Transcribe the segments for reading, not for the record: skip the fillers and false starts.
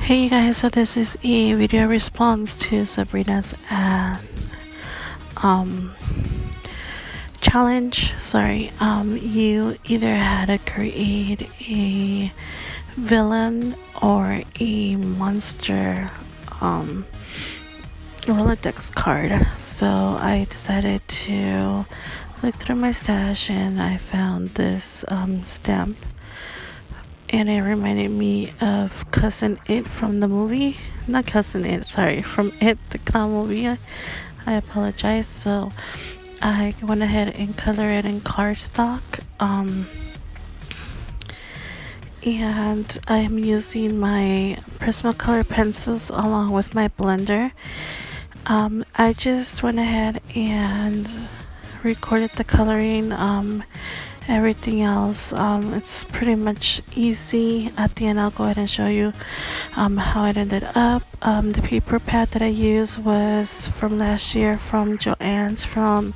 Hey you guys, so this is a video response to Sabrina's um challenge. You either had to create a villain or a monster Rolodex card. So I decided to look through my stash and I found this stamp, and it reminded me of Cousin It from the movie. Not Cousin It, sorry, from It, the clown movie. I apologize. So I went ahead and color it in cardstock. And I'm using my Prismacolor pencils along with my blender. I just went ahead and recorded the coloring. Everything else, it's pretty much easy. At the end I'll go ahead and show you how it ended up. The paper pad that I used was from last year from Joann's, from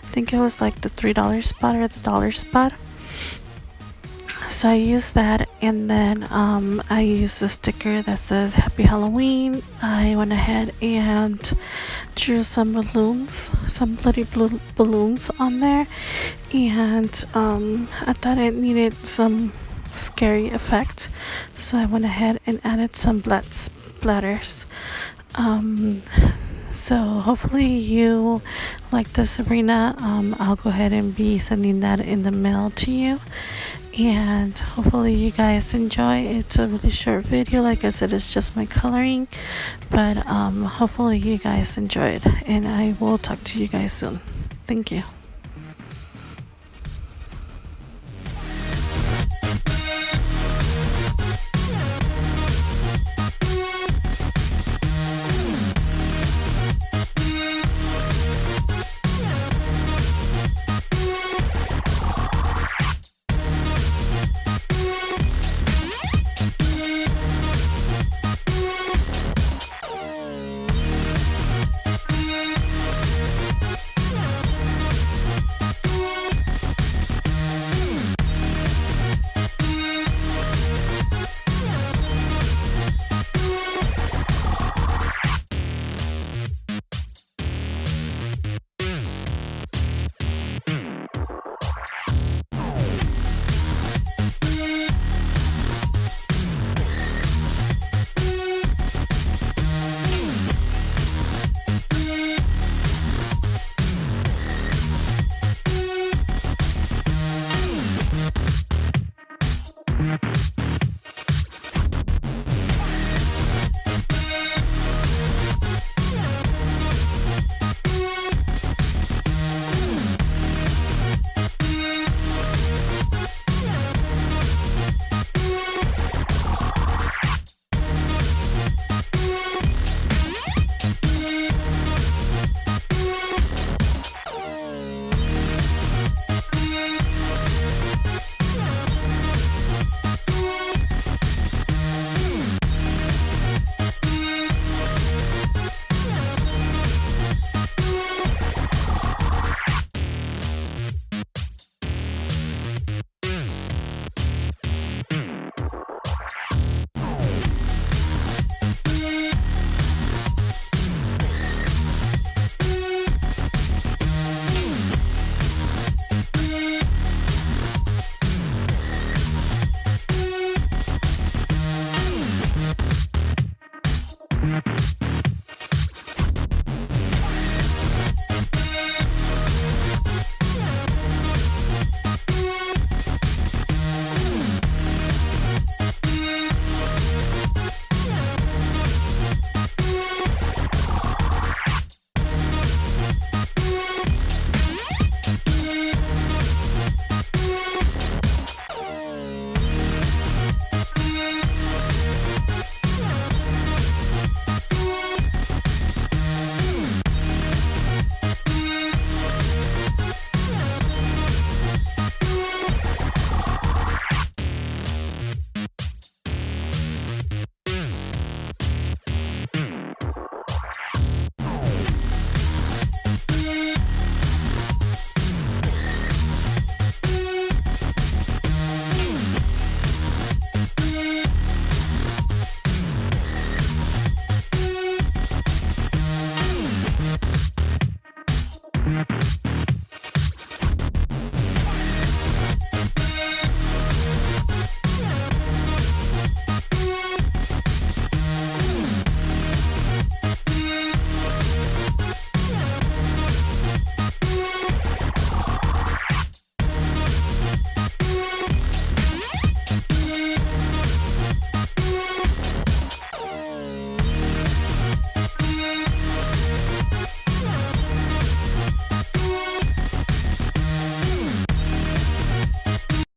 I think it was like the $3 spot or the dollar spot. So I used that, and then I used a sticker that says Happy Halloween. I went ahead and drew some balloons, some bloody blue balloons on there, and I thought it needed some scary effect, so I went ahead and added some splatters. So hopefully you like the Sabrina. I'll go ahead and be sending that in the mail to you, and hopefully you guys enjoy. It's a really short video, like I said, it's just my coloring, but hopefully you guys enjoyed, and I will talk to you guys soon. Thank you.